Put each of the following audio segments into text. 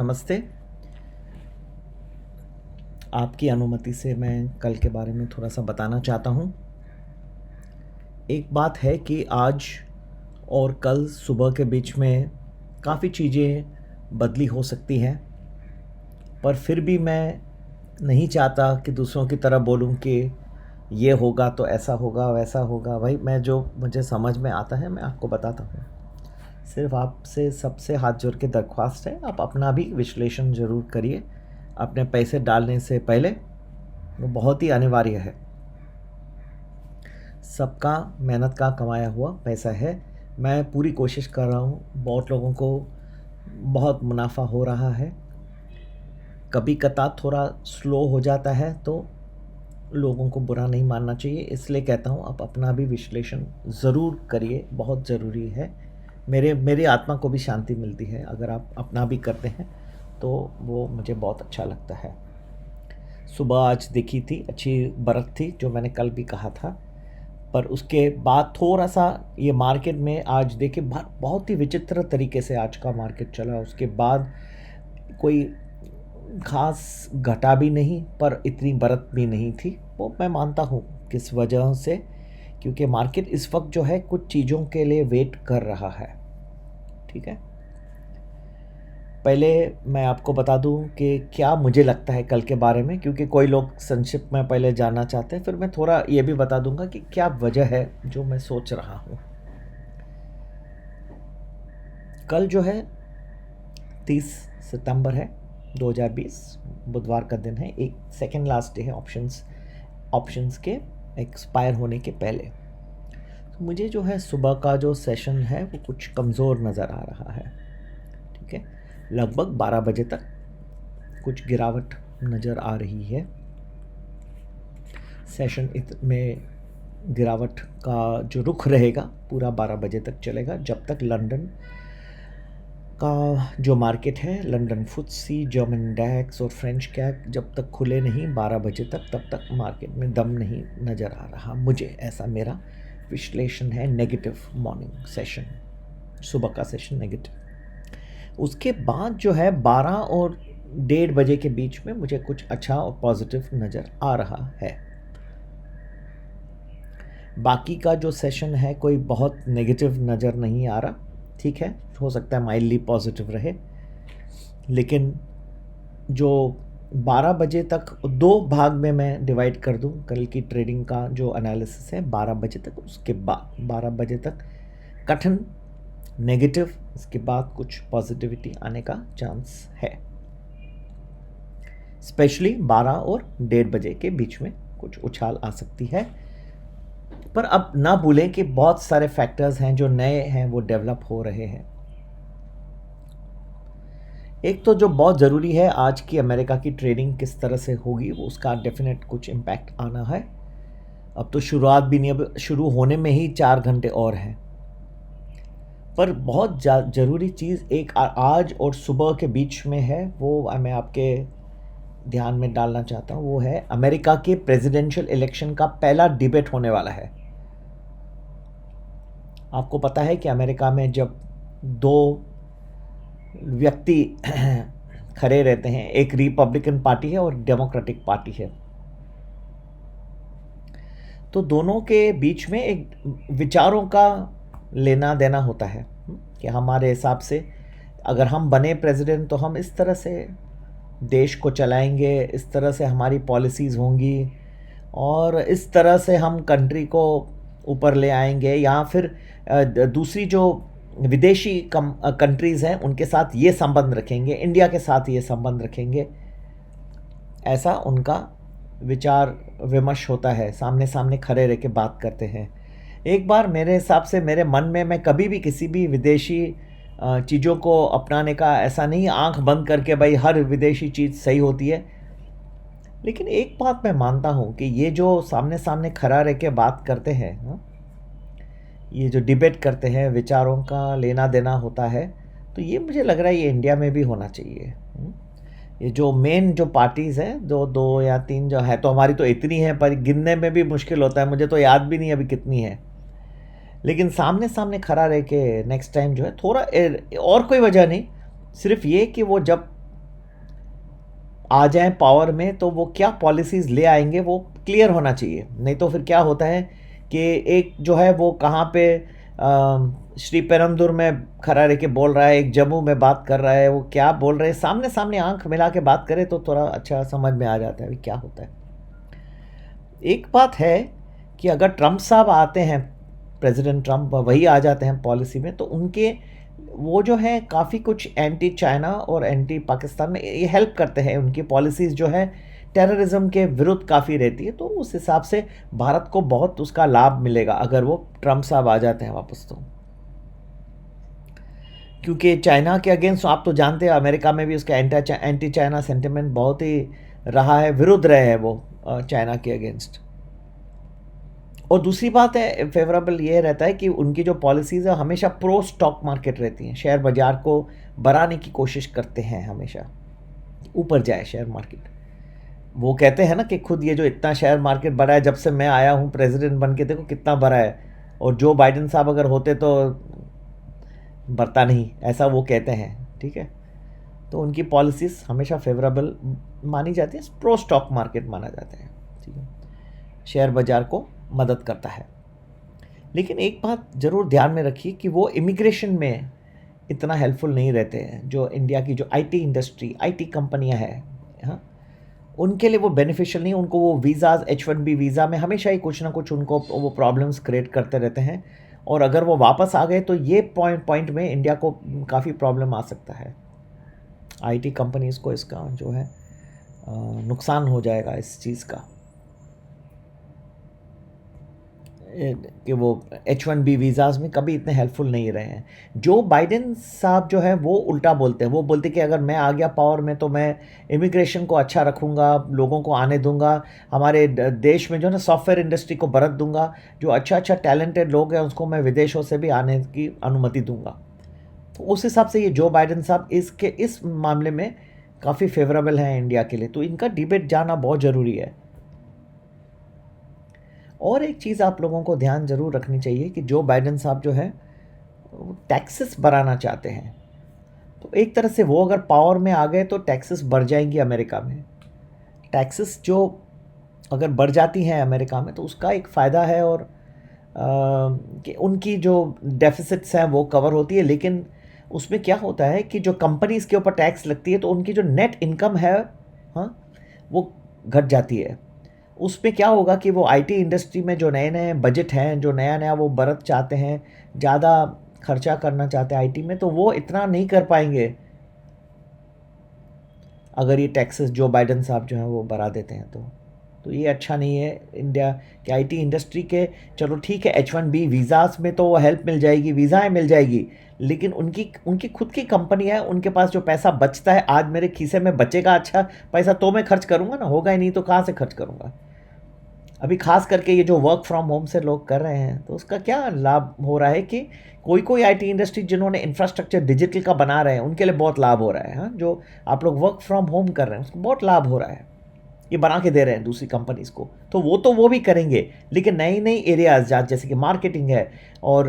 नमस्ते। आपकी अनुमति से मैं कल के बारे में थोड़ा-सा बताना चाहता हूँ। एक बात है कि आज और कल सुबह के बीच में काफ़ी चीज़ें बदली हो सकती हैं, पर फिर भी मैं नहीं चाहता कि दूसरों की तरह बोलूँ कि ये होगा तो ऐसा होगा, वैसा होगा। भाई मैं जो मुझे समझ में आता है मैं आपको बताता हूँ। सिर्फ़ आपसे सबसे हाथ जोड़ के दरख्वास्त है, आप अपना भी विश्लेषण ज़रूर करिए। अपने पैसे डालने से पहले वो बहुत ही अनिवार्य है। सबका मेहनत का कमाया हुआ पैसा है। मैं पूरी कोशिश कर रहा हूँ, बहुत लोगों को बहुत मुनाफा हो रहा है। कभी कतार थोड़ा स्लो हो जाता है तो लोगों को बुरा नहीं मानना चाहिए, इसलिए कहता हूँ आप अपना भी विश्लेषण ज़रूर करिए, बहुत ज़रूरी है। मेरी आत्मा को भी शांति मिलती है अगर आप अपना भी करते हैं तो वो मुझे बहुत अच्छा लगता है। सुबह आज देखी थी, अच्छी बरत थी जो मैंने कल भी कहा था, पर उसके बाद थोड़ा-सा ये मार्केट में आज देखिए बहुत ही विचित्र तरीके से आज का मार्केट चला। उसके बाद कोई ख़ास घटा भी नहीं पर इतनी बरत भी नहीं थी। वो मैं मानता हूँ किस वजह से, क्योंकि मार्केट इस वक्त जो है कुछ चीज़ों के लिए वेट कर रहा है। ठीक है, पहले मैं आपको बता दूं कि क्या मुझे लगता है कल के बारे में, क्योंकि कोई लोग संक्षिप्त में पहले जानना चाहते हैं, फिर मैं थोड़ा ये भी बता दूंगा कि क्या वजह है जो मैं सोच रहा हूँ। कल जो है 30 सितंबर है 2020, बुधवार का दिन है, एक सेकेंड लास्ट डे है ऑप्शंस के एक्सपायर होने के पहले। तो मुझे जो है सुबह का जो सेशन है वो कुछ कमज़ोर नज़र आ रहा है। ठीक है, लगभग 12 बजे तक कुछ गिरावट नज़र आ रही है। सेशन में गिरावट का जो रुख रहेगा पूरा 12 बजे तक चलेगा, जब तक लंदन का जो मार्केट है, लंदन फुत्सी, जर्मन डैक्स और फ्रेंच कैक जब तक खुले नहीं 12 बजे तक, तब तक मार्केट में दम नहीं नज़र आ रहा मुझे। ऐसा मेरा विश्लेषण है। नेगेटिव मॉर्निंग सेशन, सुबह का सेशन नेगेटिव। उसके बाद जो है 12 और 1:30 बजे के बीच में मुझे कुछ अच्छा और पॉजिटिव नज़र आ रहा है। बाकी का जो सेशन है कोई बहुत नेगेटिव नज़र नहीं आ रहा। ठीक है, हो सकता है माइल्डली पॉजिटिव रहे, लेकिन जो 12 बजे तक दो भाग में मैं डिवाइड कर दूं कल की ट्रेडिंग का जो एनालिसिस है 12 बजे तक, उसके बाद 12 बजे तक कठिन नेगेटिव, इसके बाद कुछ पॉजिटिविटी आने का चांस है। स्पेशली 12 और 1:30 बजे के बीच में कुछ उछाल आ सकती है। पर अब ना भूलें कि बहुत सारे फैक्टर्स हैं जो नए हैं, वो डेवलप हो रहे हैं। एक तो जो बहुत ज़रूरी है, आज की अमेरिका की ट्रेडिंग किस तरह से होगी, वो उसका डेफिनेट कुछ इम्पैक्ट आना है। अब तो शुरुआत भी नहीं, अब शुरू होने में ही 4 घंटे और हैं। पर बहुत ज़रूरी चीज़ एक आज और सुबह के बीच में है, वो मैं आपके ध्यान में डालना चाहता हूँ। वो है अमेरिका के प्रेसिडेंशियल इलेक्शन का पहला डिबेट होने वाला है। आपको पता है कि अमेरिका में जब दो व्यक्ति खड़े रहते हैं, एक रिपब्लिकन पार्टी है और डेमोक्रेटिक पार्टी है, तो दोनों के बीच में एक विचारों का लेना देना होता है कि हमारे हिसाब से अगर हम बने प्रेसिडेंट तो हम इस तरह से देश को चलाएंगे, इस तरह से हमारी पॉलिसीज़ होंगी और इस तरह से हम कंट्री को ऊपर ले आएंगे, या फिर दूसरी जो विदेशी कंट्रीज़ हैं उनके साथ ये संबंध रखेंगे, इंडिया के साथ ये संबंध रखेंगे। ऐसा उनका विचार विमर्श होता है, सामने सामने खड़े रह के बात करते हैं। एक बार मेरे हिसाब से मेरे मन में, मैं कभी भी किसी भी विदेशी चीज़ों को अपनाने का ऐसा नहीं, आंख बंद करके भाई हर विदेशी चीज़ सही होती है। लेकिन एक बात मैं मानता हूँ कि ये जो सामने सामने खड़ा रह के बात करते हैं, ये जो डिबेट करते हैं, विचारों का लेना देना होता है, तो ये मुझे लग रहा है ये इंडिया में भी होना चाहिए। ये जो मेन जो पार्टीज़ हैं, दो या तीन जो है, तो हमारी तो इतनी है पर गिनने में भी मुश्किल होता है, मुझे तो याद भी नहीं अभी कितनी है। लेकिन सामने सामने खड़ा रह के नेक्स्ट टाइम जो है थोड़ा, और कोई वजह नहीं, सिर्फ ये कि वो जब आ जाएं पावर में तो वो क्या पॉलिसीज़ ले आएंगे वो क्लियर होना चाहिए। नहीं तो फिर क्या होता है कि एक जो है वो कहाँ पे श्री पेरंदूर में खड़ा रह के बोल रहा है, एक जम्मू में बात कर रहा है, वो क्या बोल रहे हैं, सामने सामने आंख मिला के बात करे तो थोड़ा अच्छा समझ में आ जाता है अभी क्या होता है। एक बात है कि अगर ट्रम्प साहब आते हैं, प्रेसिडेंट ट्रम्प वही आ जाते हैं पॉलिसी में, तो उनके वो जो है काफ़ी कुछ एंटी चाइना और एंटी पाकिस्तान में ये हेल्प करते हैं। उनकी पॉलिसीज़ जो है टेररिज्म के विरुद्ध काफ़ी रहती है, तो उस हिसाब से भारत को बहुत उसका लाभ मिलेगा अगर वो ट्रम्प साहब आ जाते हैं वापस। तो क्योंकि चाइना के अगेंस्ट आप तो जानते हैं अमेरिका में भी उसका एंटी चाइना सेंटिमेंट बहुत ही रहा है, विरुद्ध रहे हैं वो चाइना के अगेंस्ट। और दूसरी बात है फेवरेबल ये रहता है कि उनकी जो पॉलिसीज़ है हमेशा प्रो स्टॉक मार्केट रहती हैं, शेयर बाज़ार को बढ़ाने की कोशिश करते हैं, हमेशा ऊपर जाए शेयर मार्केट। वो कहते हैं ना कि खुद ये जो इतना शेयर मार्केट बढ़ा है जब से मैं आया हूँ प्रेसिडेंट बन के, देखो कितना बढ़ा है, और जो बाइडेन साहब अगर होते तो बढ़ता नहीं, ऐसा वो कहते हैं। ठीक है, तो उनकी पॉलिसीज़ हमेशा फेवरेबल मानी जाती है, प्रो स्टॉक मार्केट माना जाता है। ठीक है, शेयर बाज़ार को मदद करता है। लेकिन एक बात ज़रूर ध्यान में रखिए कि वो इमिग्रेशन में इतना हेल्पफुल नहीं रहते हैं। जो इंडिया की जो आईटी इंडस्ट्री, आईटी कंपनियां हैं, हाँ, उनके लिए वो बेनिफिशियल नहीं। उनको वो वीज़ाज, H1B वीज़ा में हमेशा ही कुछ ना कुछ उनको वो प्रॉब्लम्स क्रिएट करते रहते हैं, और अगर वो वापस आ गए तो ये पॉइंट में इंडिया को काफ़ी प्रॉब्लम आ सकता है। आईटी कंपनीज़ को इसका जो है नुकसान हो जाएगा इस चीज़ का, कि वो H1B वीज़ाज़ में कभी इतने हेल्पफुल नहीं रहे हैं। जो बाइडेन साहब जो है वो उल्टा बोलते हैं, वो बोलते हैं कि अगर मैं आ गया पावर में तो मैं इमिग्रेशन को अच्छा रखूँगा, लोगों को आने दूंगा, हमारे देश में जो है ना सॉफ्टवेयर इंडस्ट्री को बढ़त दूंगा, जो अच्छा टैलेंटेड लोग हैं उसको मैं विदेशों से भी आने की अनुमति दूंगा। तो उस हिसाब से ये जो बाइडेन साहब इस मामले में काफ़ी फेवरेबल हैं इंडिया के लिए, तो इनका डिबेट जाना बहुत ज़रूरी है। और एक चीज़ आप लोगों को ध्यान ज़रूर रखनी चाहिए कि जो बाइडेन साहब जो है वो टैक्सेस बढ़ाना चाहते हैं। तो एक तरह से वो अगर पावर में आ गए तो टैक्सेस बढ़ जाएंगी अमेरिका में। टैक्सेस जो अगर बढ़ जाती हैं अमेरिका में तो उसका एक फ़ायदा है, और कि उनकी जो डेफिसिट्स हैं वो कवर होती है। लेकिन उसमें क्या होता है कि जो कंपनीज़ के ऊपर टैक्स लगती है तो उनकी जो नेट इनकम है, हाँ, वो घट जाती है। उसमें क्या होगा कि वो आईटी इंडस्ट्री में जो नए नए बजट हैं, जो नया नया वो बढ़त चाहते हैं, ज़्यादा खर्चा करना चाहते हैं आईटी में, तो वो इतना नहीं कर पाएंगे अगर ये टैक्सेस जो बाइडेन साहब जो हैं वो बढ़ा देते हैं। तो ये अच्छा नहीं है इंडिया के आईटी इंडस्ट्री के। चलो ठीक है, H1B वीज़ास में तो वो हेल्प मिल जाएगी, वीज़ाएँ मिल जाएगी, लेकिन उनकी खुद की कंपनी है, उनके पास जो पैसा बचता है, आज मेरे खीसे में बचेगा अच्छा पैसा तो मैं खर्च करूँगा ना, होगा ही नहीं तो कहाँ से खर्च करूँगा। अभी खास करके ये जो वर्क फ्रॉम होम से लोग कर रहे हैं तो उसका क्या लाभ हो रहा है कि कोई आईटी इंडस्ट्री जिन्होंने इंफ्रास्ट्रक्चर डिजिटल का बना रहे हैं उनके लिए बहुत लाभ हो रहा है। हाँ, जो आप लोग वर्क फ्रॉम होम कर रहे हैं उसको बहुत लाभ हो रहा है, ये बना के दे रहे हैं दूसरी कंपनीज को, तो वो भी करेंगे। लेकिन नई नई एरियाज जैसे कि मार्केटिंग है और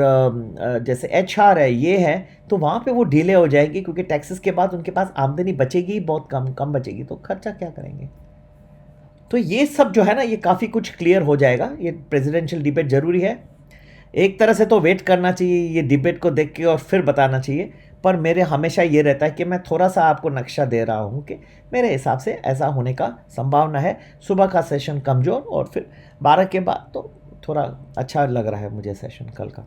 जैसे HR है, ये है, तो वहाँ पे वो ढीले हो जाएंगे क्योंकि टैक्सेस के बाद उनके पास आमदनी बचेगी बहुत कम बचेगी, तो खर्चा क्या करेंगे। तो ये सब जो है ना ये काफ़ी कुछ क्लियर हो जाएगा। ये प्रेसिडेंशियल डिबेट ज़रूरी है, एक तरह से तो वेट करना चाहिए ये डिबेट को देख के और फिर बताना चाहिए, पर मेरे हमेशा ये रहता है कि मैं थोड़ा सा आपको नक्शा दे रहा हूँ कि मेरे हिसाब से ऐसा होने का संभावना है। सुबह का सेशन कमज़ोर और फिर 12 के बाद तो थोड़ा अच्छा लग रहा है मुझे सेशन कल का,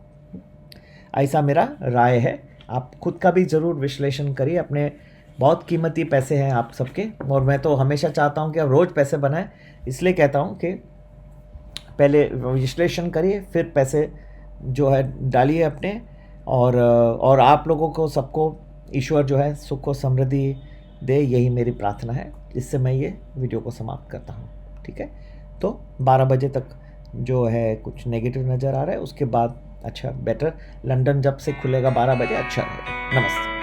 ऐसा मेरा राय है। आप खुद का भी ज़रूर विश्लेषण करिए, अपने बहुत कीमती पैसे हैं आप सबके, और मैं तो हमेशा चाहता हूं कि आप रोज़ पैसे बनाएं, इसलिए कहता हूं कि पहले विश्लेषण करिए फिर पैसे जो है डालिए अपने, और आप लोगों को सबको ईश्वर जो है सुख और समृद्धि दे, यही मेरी प्रार्थना है। इससे मैं ये वीडियो को समाप्त करता हूँ। ठीक है, तो 12 बजे तक जो है कुछ नेगेटिव नज़र आ रहा है, उसके बाद अच्छा बेटर, लंदन जब से खुलेगा 12 बजे अच्छा रहेगा। नमस्ते।